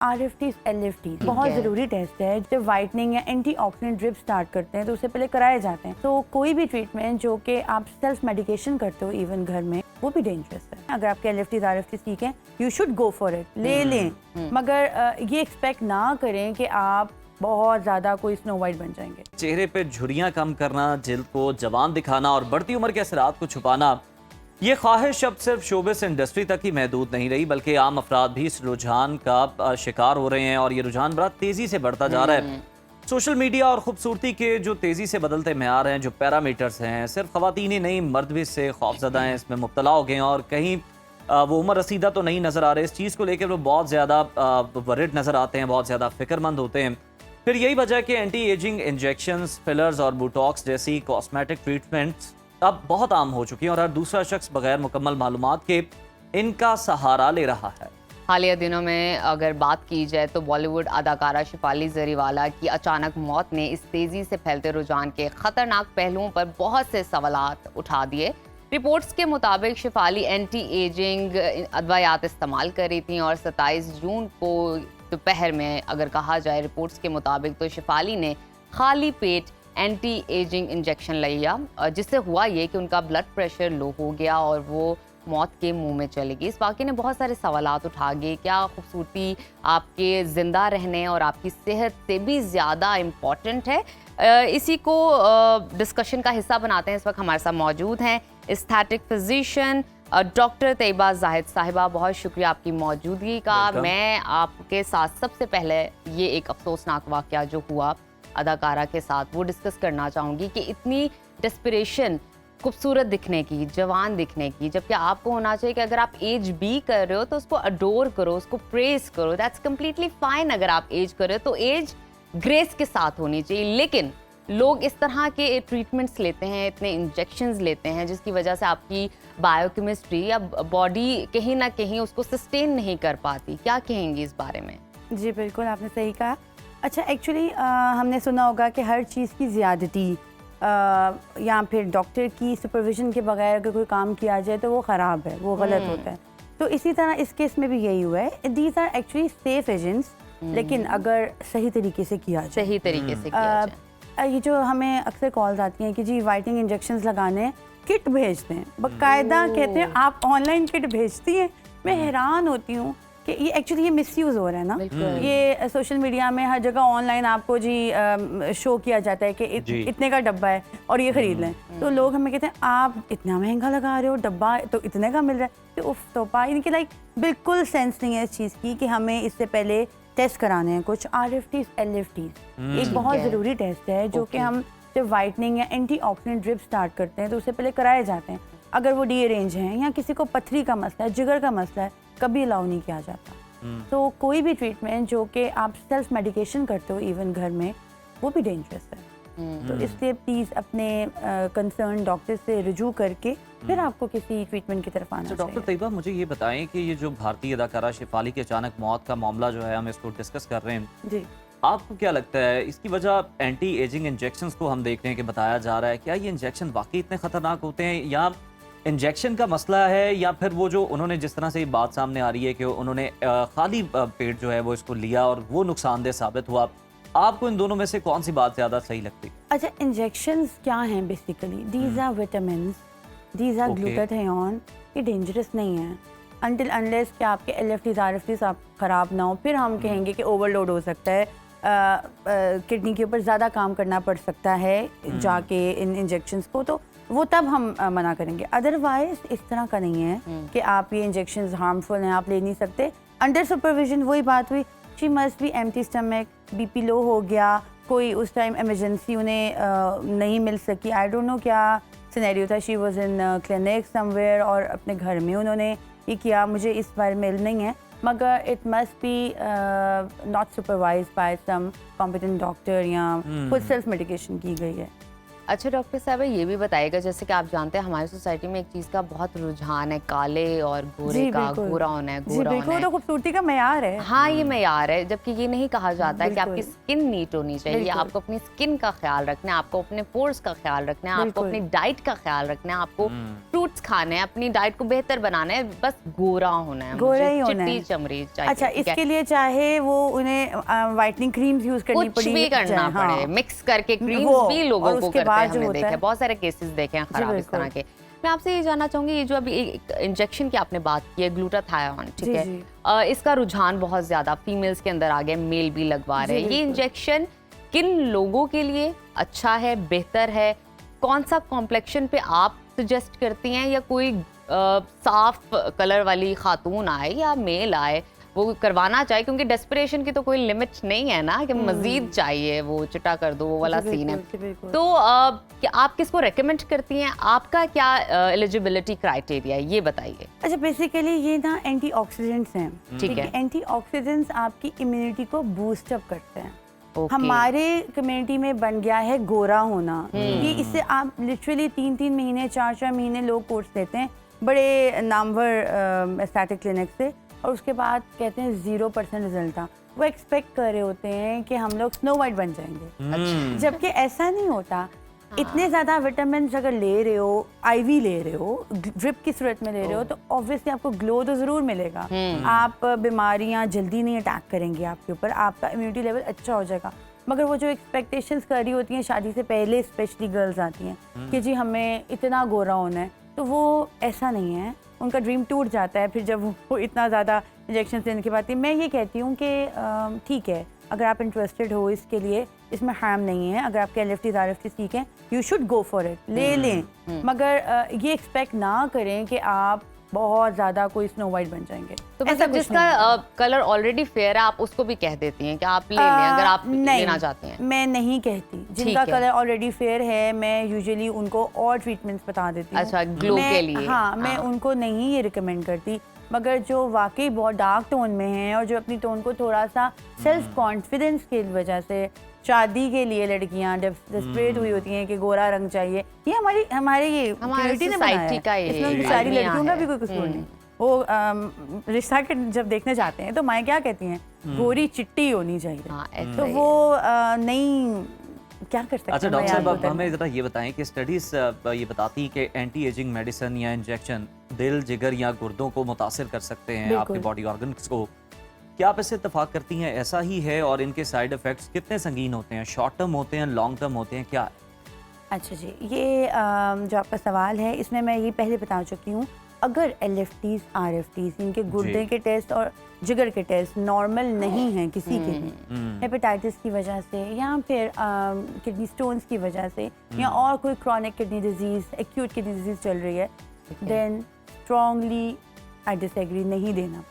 RFTs, LFTs बहुत ज़रूरी test है। जब वाइटनिंग या एंटीऑक्सीडेंट ड्रिप स्टार्ट करते हैं तो उससे पहले कराए जाते हैं। तो कोई भी ट्रीटमेंट जो कि आप सेल्फ मेडिकेशन करते हो इवन घर में, वो भी डेंजरस है। अगर आपके LFTs, RFTs ठीक है, you should go for it, ले लें, मगर ये एक्सपेक्ट ना करें कि आप बहुत ज़्यादा कोई स्नो वाइट बन जाएंगे। चेहरे पे झुर्रियां कम करना, जिल्द को जवान दिखाना और बढ़ती उम्र के असरात को छुपाना, ये ख्वाहिश अब सिर्फ शोबिस इंडस्ट्री तक ही महदूद नहीं रही, बल्कि आम अफराद भी इस रुझान का शिकार हो रहे हैं और ये रुझान बड़ा तेजी से बढ़ता जा रहा है। सोशल मीडिया और खूबसूरती के जो तेजी से बदलते म्यार हैं, जो पैरामीटर्स हैं, सिर्फ खवातीन ही नहीं मर्द भी इससे खौफजदा हैं, इसमें मुब्तला हो गए हैं और कहीं वो उम्र रसीदा तो नहीं नज़र आ रहे। इस चीज़ को लेकर वो बहुत ज़्यादा वरिड नज़र आते हैं, बहुत ज़्यादा फिक्रमंद होते हैं। फिर यही वजह है कि एंटी एजिंग इंजेक्शंस, फिलर्स और बोटॉक्स जैसी कॉस्मेटिक ट्रीटमेंट्स अब बहुत आम हो चुकी हैं और हर दूसरा शख्स बगैर मुकम्मल मालूमात के इनका सहारा ले रहा है। हालिया दिनों में अगर बात की जाए तो बॉलीवुड अदाकारा शिफाली जरीवाला की अचानक मौत ने इस तेजी से फैलते रुझान के खतरनाक पहलुओं पर बहुत से सवालात उठा दिए। रिपोर्ट्स के मुताबिक शिफाली एंटी एजिंग अद्वियात इस्तेमाल कर रही थी और 27 जून को दोपहर में, अगर कहा जाए रिपोर्ट्स के मुताबिक, तो शिफाली ने खाली पेट एंटी एजिंग इंजेक्शन लिया, जिससे हुआ ये कि उनका ब्लड प्रेशर लो हो गया और वो मौत के मुंह में चली गई। इस वाक़े ने बहुत सारे सवालात उठा गए। क्या खूबसूरती आपके ज़िंदा रहने और आपकी सेहत से भी ज़्यादा इम्पॉर्टेंट है? इसी को डिस्कशन का हिस्सा बनाते हैं। इस वक्त हमारे साथ मौजूद हैं aesthetic physician doctor Tayyaba Zahid साहिबा। बहुत शुक्रिया आपकी मौजूदगी का। मैं आपके साथ सबसे पहले ये एक अफसोसनाक वाक़या जो हुआ अदाकारा के साथ, वो डिस्कस करना चाहूँगी कि इतनी डेस्परेशन खूबसूरत दिखने की, जवान दिखने की, जबकि आपको होना चाहिए कि अगर आप एज भी कर रहे हो तो उसको अडोर करो, उसको प्रेस करो, दैट्स कम्प्लीटली फाइन। अगर आप एज कर रहे हो तो एज ग्रेस के साथ होनी चाहिए, लेकिन लोग इस तरह के ट्रीटमेंट्स लेते हैं, इतने इंजेक्शंस लेते हैं, जिसकी वजह से आपकी बायोकेमिस्ट्री या बॉडी कहीं ना कहीं उसको सस्टेन नहीं कर पाती। क्या कहेंगी इस बारे में? जी बिल्कुल, आपने सही कहा। अच्छा, एक्चुअली हमने सुना होगा कि हर चीज़ की ज़्यादती या फिर डॉक्टर की सुपरविजन के बगैर अगर कोई काम किया जाए तो वो ख़राब है, वो गलत होता है। तो इसी तरह इस केस में भी यही हुआ है। These are actually safe agents, लेकिन अगर सही तरीके से किया जाए, सही तरीके से किया जाए। ये जो हमें अक्सर कॉल्स आती हैं कि जी वाइटनिंग इंजेक्शंस लगाने, किट भेजते हैं, बाकायदा कहते हैं आप ऑनलाइन किट भेजती हैं। मैं हैरान होती हूँ कि ये एक्चुअली ये मिसयूज़ हो रहा है ना। ये सोशल मीडिया में हर जगह ऑनलाइन आपको जी शो किया जाता है कि इतने का डब्बा है और ये खरीद लें। तो लोग हमें कहते हैं आप इतना महंगा लगा रहे हो, डब्बा तो इतने का मिल रहा है। तो उफ तौबा, इनकी लाइक बिल्कुल सेंस नहीं है इस चीज़ की कि हमें इससे पहले टेस्ट कराने हैं कुछ RFTs, LFTs। एक बहुत ज़रूरी टेस्ट है जो कि हम जब वाइटनिंग या एंटीऑक्सीडेंट ड्रिप स्टार्ट करते हैं तो उससे पहले कराए जाते हैं। अगर वो डीअरेंज हैं या किसी को पथरी का मसला है, जिगर का मसला है, कभी अलाउ नहीं किया जाता। तो कोई भी ट्रीटमेंट जो कि आप सेल्फ मेडिकेशन करते हो इवन घर में, वो भी डेंजरस है। तो इसलिए प्लीज़ अपने कंसर्न डॉक्टर से रुजू करके फिर आपको किसी ट्रीटमेंट की तरफ आना चाहिए। डॉक्टर तैयबा, मुझे ये बताएं कि ये जो भारतीय अदाकारा शिफाली की अचानक मौत का मामला जो है, हम इसको डिस्कस कर रहे हैं जी, आपको क्या लगता है इसकी वजह एंटी एजिंग इंजेक्शंस को हम देख रहे हैं कि बताया जा रहा है, क्या ये इंजेक्शन वाकई इतने खतरनाक होते हैं या इंजेक्शन का मसला है, या फिर वो जो उन्होंने जिस तरह से ये बात सामने आ रही है कि उन्होंने खाली पेट जो है वो इसको लिया और वो नुकसानदेह साबित हुआ? आपको इन दोनों में से कौन सी बात ज़्यादा सही लगती? अच्छा, इंजेक्शंस क्या हैं basically? These are vitamins, these are glutathione. ये डेंजरस नहीं है अनटिल अनलेस कि आपके LFTs, RFTs आप ख़राब ना हो, फिर हम कहेंगे कि ओवरलोड हो सकता है, किडनी के ऊपर ज़्यादा काम करना पड़ सकता है जाके इन इंजेक्शंस को, तो वो तब हम मना करेंगे। अदरवाइज इस तरह का नहीं है कि आप ये इंजेक्शंस हार्मफुल हैं, आप ले नहीं सकते। अंडर सुपरविजन वही बात हुई, she must be empty stomach, BP लो हो गया, कोई उस टाइम इमरजेंसी उन्हें नहीं मिल सकी, आई डोंट नो क्या सिनेरियो था, she was in clinic somewhere और अपने घर में उन्होंने ये किया, मुझे इस बारे में इल्म नहीं है, मगर it must be not supervised by some competent doctor या खुद सेल्फ मेडिकेशन की गई है। अच्छा डॉक्टर साहब ये भी बताइएगा, जैसे कि आप जानते हैं हमारी सोसाइटी में एक चीज का बहुत रुझान है, काले और गोरे जी का, बिल्कुल। गोरा होना है, जी गोरा बिल्कुल, होना वो तो है। खूबसूरती का मयार है। हाँ ये मेयार है, जबकि ये नहीं कहा जाता है कि आपकी बिल्कुल। स्किन नीट होनी चाहिए, बिल्कुल। आपको अपनी स्किन का ख्याल रखना है, आपको अपने पोर्स का ख्याल रखना है, आपको बिल्कुल। अपनी डाइट का ख्याल रखना है, आपको फ्रूट्स खाने हैं, अपनी डाइट को बेहतर बनाना है, बस गोरा होना है, गोरा मुझे ही होना है। चिट्टी चमड़ी चाहिए। अच्छा, ठीक है? इसके लिए चाहे वो उन्हें वाइटनिंग क्रीम्स यूज करनी कुछ पड़ी भी करना हाँ। पड़े, मिक्स करके क्रीम्स वो, भी लोगों और को उसके करते बाद हैं, जो हमने होता देखे है, बहुत सारे केसेस देखे हैं खराब इस तरह बिल्कुल। के। मैं आपसे ये जानना चाहूंगी, ये जो अभी एक इंजेक्शन की आपने बात की है, ग्लूटाथायोन, ठीक जी, है, जी। इसका रुझान बहुत ज्यादा फीमेल्स के अंदर आ गया, मेल भी लगवा रहे जी, हैं। ये बिल्कुल। इंजेक्शन किन लोगों के लिए अच्छा है, बेहतर है? कौन सा कॉम्प्लेक्शन पे आप सजेस्ट करती हैं, या कोई साफ कलर वाली खातून आए या मेल आए वो करवाना चाहिए? क्योंकि डेस्परेशन की तो कोई लिमिट नहीं है ना कि मजीद चाहिए, वो चिटा कर दो, वो वाला जी, सीन है। बिल्कुल, जी, बिल्कुल। तो क्या आप किसको रेकमेंड करती हैं? आपका क्या एलिजिबिलिटी क्राइटेरिया है, ये बताइए। अच्छा, बेसिकली ये ना एंटीऑक्सीडेंट्स हैं। ठीक है। एंटीऑक्सीडेंट्स आपकी इम्यूनिटी को बूस्ट अप करते हैं। ओके। हमारे कम्युनिटी में बन गया है गोरा होना, कि इससे आप लिटरली 3-3 महीने 4-4 महीने लोग कोर्स लेते हैं बड़े नामवर एस्थेटिक क्लिनिक से, और उसके बाद कहते हैं 0% रिजल्ट था। वो एक्सपेक्ट कर रहे होते हैं कि हम लोग स्नो वाइट बन जाएंगे, जबकि ऐसा नहीं होता। इतने ज़्यादा विटामिन अगर ले रहे हो, आईवी ले रहे हो, ड्रिप की सूरत में ले रहे हो, तो ऑब्वियसली आपको ग्लो तो ज़रूर मिलेगा। आप बीमारियां जल्दी नहीं अटैक करेंगी आपके ऊपर, आपका इम्यूनिटी लेवल अच्छा हो जाएगा। मगर वो जो एक्सपेक्टेशंस कर रही होती हैं शादी से पहले, स्पेशली गर्ल्स आती हैं कि जी हमें इतना गोरा होना है, तो वो ऐसा नहीं है। उनका ड्रीम टूट जाता है फिर जब वो इतना ज़्यादा इंजेक्शन लेने के बाद। मैं ये कहती हूँ कि ठीक है, अगर आप इंटरेस्टेड हो इसके लिए, इसमें हार्म नहीं है। अगर आपके LFTs RFTs ठीक हैं, you should go for it, ले लें। मगर ये एक्सपेक्ट ना करें कि आप बहुत ज़्यादा कोई स्नो वाइट बन जाएंगे। तो ऐसा मतलब कुछ जिसका नहीं है। कलर ऑलरेडी फेयर है, आप उसको भी कह देती हैं कि आप ले लें अगर आप लेना चाहती हैं? मैं नहीं कहती। जिनका है। कलर ऑलरेडी फेयर है, मैं यूजुअली उनको और ट्रीटमेंट्स बता देती हूँ। अच्छा, ग्लो के लिए। हाँ, मैं उनको नहीं ये रिकमेंड करती। मगर जो वाकई बहुत डार्क टोन में हैं और जो अपनी टोन को थोड़ा सा सेल्फ कॉन्फिडेंस की वजह से शादी के लिए लड़कियां डेस्परेट हुई होती हैं कि गोरा रंग चाहिए, ये हमारे ये community ने बनाया है। का ये इसमें बेचारी अलमिया लड़कियों का है। भी कोई कसूर नहीं। वो रिश्ता के जब देखने जाते हैं तो माएँ क्या कहती हैं, गोरी चिट्टी होनी चाहिए। हाँ, ऐसा तो ही वो नहीं, क्या कर सकते अच्छा हैं। डॉक्टर मैं साहब, आपको अब हमें ज़रा ये बताएं कि स्टडीज़ ये बताती हैं कि एंटी एजिंग मेडिसिन या इंजेक्शन दिल, जिगर या गुर्दों को मुतासिर कर सकते हैं, बिल्कुल। आपके बॉडी ऑर्गन्स को। क्या आप इससे इत्तेफाक करती हैं ऐसा ही है? और इनके साइड इफ़ेक्ट्स कितने संगीन होते हैं? शॉर्ट टर्म होते हैं, लॉन्ग टर्म होते हैं, क्या है? अच्छा जी, ये जो आपका सवाल है इसमें मैं ये पहले बता चुकी हूँ। अगर LFTs RFTs इनके गुर्दे के टेस्ट और जिगर के टेस्ट नॉर्मल नहीं हैं किसी के भी, हेपेटाइटिस की वजह से या फिर किडनी स्टोन्स की वजह से या और कोई chronic kidney disease, acute kidney disease चल रही है, देन स्ट्रॉन्गली आई डिसएग्री, नहीं देना।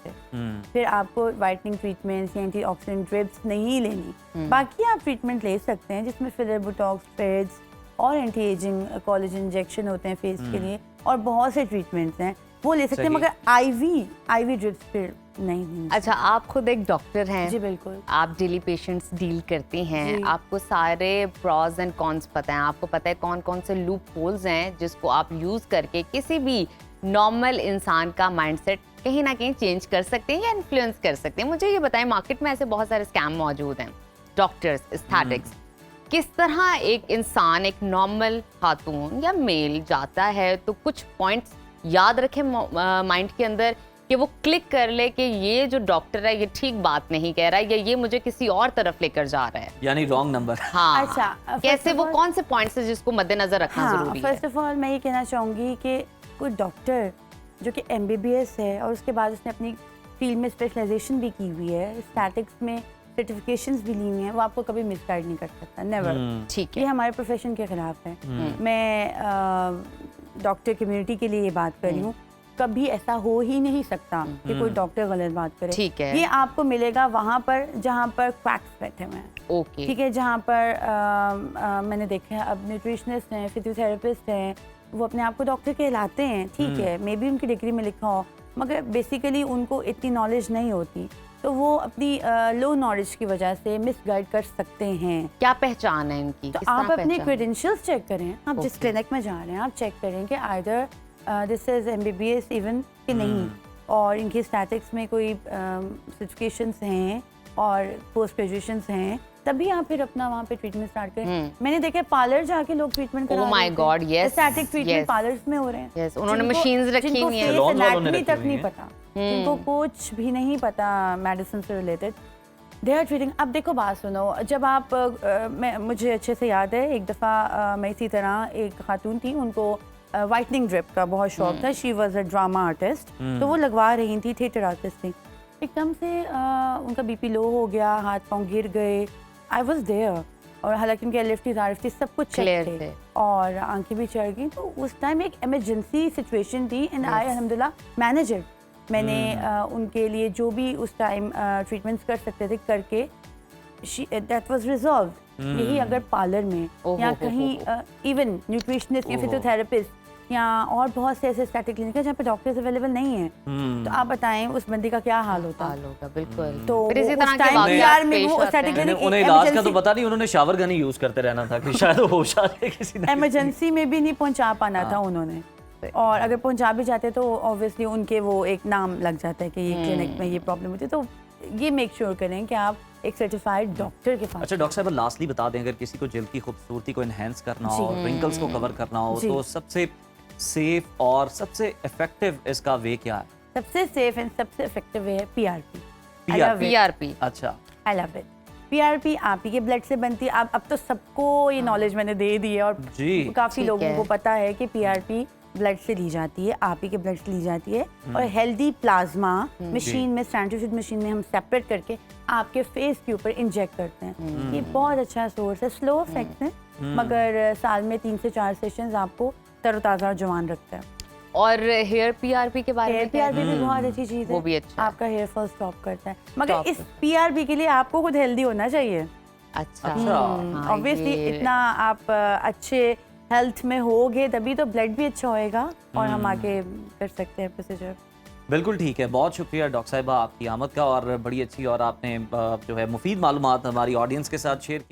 फिर आपको वाइटनिंग ट्रीटमेंट्स या एंटीऑक्सीडेंट ड्रिप्स नहीं लेनी। बाकी आप ट्रीटमेंट ले सकते हैं जिसमें फिलर, बोटॉक्स, थ्रेड्स और एंटी एजिंग कोलेजन इंजेक्शन होते हैं फेस के लिए, और बहुत से ट्रीटमेंट्स हैं वो ले सकते हैं। मगर आईवी ड्रिप्स फिर नहीं। अच्छा, आप खुद एक डॉक्टर हैं। जी बिल्कुल। आप डेली पेशेंट्स डील करती हैं, आपको सारे प्रॉज एंड कॉन्स पता हैं, आपको पता है कौन कौन से लूप होल्स हैं जिसको आप यूज करके किसी भी नॉर्मल इंसान का माइंडसेट कहीं ना कहीं चेंज कर सकते हैं या इन्फ्लुएंस कर सकते हैं। मुझे ये बताएं, मार्केट में ऐसे बहुत सारे स्कैम मौजूद हैं, डॉक्टर्स, एस्थेटिक्स, किस तरह एक इंसान, एक नॉर्मल खातून या मेल जाता है तो कुछ पॉइंट्स याद रखे माइंड के अंदर कि वो क्लिक कर ले कि ये जो डॉक्टर है ये ठीक बात नहीं कह रहा है, या ये मुझे किसी और तरफ लेकर जा रहा है, यानी रॉन्ग नंबर। हाँ। अच्छा, कैसे, वो कौन से पॉइंट्स है जिसको मद्देनजर रखना जरूरी है? फर्स्ट ऑफ ऑल मैं ये कहना चाहूँगी कि कोई डॉक्टर जो कि MBBS है और उसके बाद उसने अपनी फील्ड में स्पेशलाइजेशन भी की हुई है, स्टैटिक्स में सर्टिफिकेशंस भी ली हुई हैं, वो आपको कभी मिसगाइड नहीं कर सकता, नेवर। ठीक ये है। हमारे प्रोफेशन के खिलाफ है। मैं डॉक्टर कम्युनिटी के लिए ये बात कर रही हूँ, कभी ऐसा हो ही नहीं सकता कि कोई डॉक्टर गलत बात करे। ठीक है। ये आपको मिलेगा वहाँ पर जहाँ पर क्वैक्स बैठे हुए हैं। ओके। ठीक है, जहाँ पर मैंने देखा है अब न्यूट्रिशनिस्ट हैं, फिजियोथेरेपिस्ट हैं, वो अपने आप को डॉक्टर कहलाते हैं। ठीक है, मे बी उनकी डिग्री में लिखा हो, मगर बेसिकली उनको इतनी नॉलेज नहीं होती। तो वो अपनी लो नॉलेज की वजह से मिसगाइड कर सकते हैं। क्या पहचान है इनकी? तो किस तरह आप अपने पहचान? क्रेडेंशियल्स चेक करें, आप जिस क्लिनिक में जा रहे हैं आप चेक करें कि either this is MBBS even कि नहीं, और इनकी स्टैटिक्स में कोई सर्टिफिकेशंस हैं और पोस्ट ग्रेजुएशंस हैं, तभी आप फिर अपना वहाँ पे ट्रीटमेंट स्टार्ट करें। मैंने देखा पार्लर जाके लोग ट्रीटमेंट करा Oh my God, yes, static treatment yes. Parlours में हो रहे हैं। Yes, उन्होंने जिनको- machines रखी जिनको हुई हैं। face Salon वालों ने anatomy रखी तक हुई नहीं हैं। पता, जिनको कुछ भी नहीं पता मेडिसिन से रिलेटेड, दे आर ट्रीटिंग। अब देखो बात सुनो, जब आप मुझे अच्छे से याद है एक दफ़ा मैं इसी तरह एक खातून थी, उनको वाइटनिंग ड्रिप का बहुत शौक था। She was a drama artist, तो वो लगवा रही थी, थिएटर आर्टिस्ट थी। एकदम से उनका BP लो हो गया, हाथ पाँव गिर गए। आई वॉज देयर, और हालांकि उनके LFT थी, सब कुछ Clear चेक थे थे। और आंखें भी चढ़ गई। तो उस टाइम एक इमरजेंसी सिचुएशन थी एंड आई अल्हम्दुलिल्लाह मैनेज इट। मैंने उनके लिए जो भी उस टाइम ट्रीटमेंट्स कर सकते थे करके दैट वाज रिजॉल्व। यही अगर पार्लर में ओहो, या हो, कहीं इवन न्यूट्रिशनिस्ट या फिजियोथेरेपिस्ट या और बहुत से ऐसे स्टैटिक क्लिनिक है जहाँ पे डॉक्टर्स अवेलेबल नहीं है, तो आप बताएं उस बंदे का क्या हाल होता। हाल होगा, बिल्कुल। तो फिर इसी वो तरह उस के time वाकयात यार में पेश वो आते static हैं। clinic उन्हें इलाज का तो emergency- पता नहीं, उन्होंने शावर गन ही यूज करते रहना था कि शायद होश आ जाए किसी ने। इमरजेंसी में भी नहीं पहुंचा पाना था उन्होंने, और अगर पहुंचा भी जाते तो ऑब्वियसली उनके वो एक नाम लग जाता है कि ये क्लिनिक में ये प्रॉब्लम होती है। तो ये मेक श्योर करें कि आप एक सर्टिफाइड डॉक्टर के पास। अच्छा डॉक्टर साहब, लास्टली बता दें, अगर किसी को जल्द की खूबसूरती को एनहेंस करना हो, रिंकल्स को कवर करना हो, जी। तो सबसे सेफ और सबसे इफेक्टिव इसका वे क्या है? सबसे सेफ एंड सबसे इफेक्टिव है PRP। PRP। अच्छा, आई लव इट। PRP आप ही के ब्लड से बनती है। अब तो सबको ये नॉलेज मैंने दे दी है, और जी, काफी ठीक लोगों है। को पता है कि PRP ब्लड से ली जाती है, आप ही के ब्लड से ली जाती है, और हेल्दी प्लाज्मा मशीन में, सेंट्रीफ्यूज मशीन में हम सेपरेट करके आपके फेस के ऊपर इंजेक्ट करते हैं। ये बहुत अच्छा सोर्स है, स्लो इफेक्ट है, मगर साल में 3 से 4 सेशंस आपको तरोताज़ा और जवान रखता है। और हेयर PRP के बारे हेयर में क्या है? PRP भी बहुत अच्छी चीज़ है, वो भी अच्छा है। आपका हेयर फॉल स्टॉप करता है, मगर Stop इस करता PRP के लिए आपको खुद हेल्दी होना चाहिए। अच्छा। अच्छा। हाँ, ऑब्वियसली ये- इतना आप अच्छे हेल्थ में होगे तभी तो ब्लड भी अच्छा होएगा और हम आगे कर सकते हैं प्रोसीजर। बिल्कुल ठीक है। बहुत शुक्रिया डॉक्टर साहिबा आपकी आमद का, और बड़ी अच्छी और आपने जो है मुफीद मालूमात हमारी ऑडियंस के साथ शेयर की।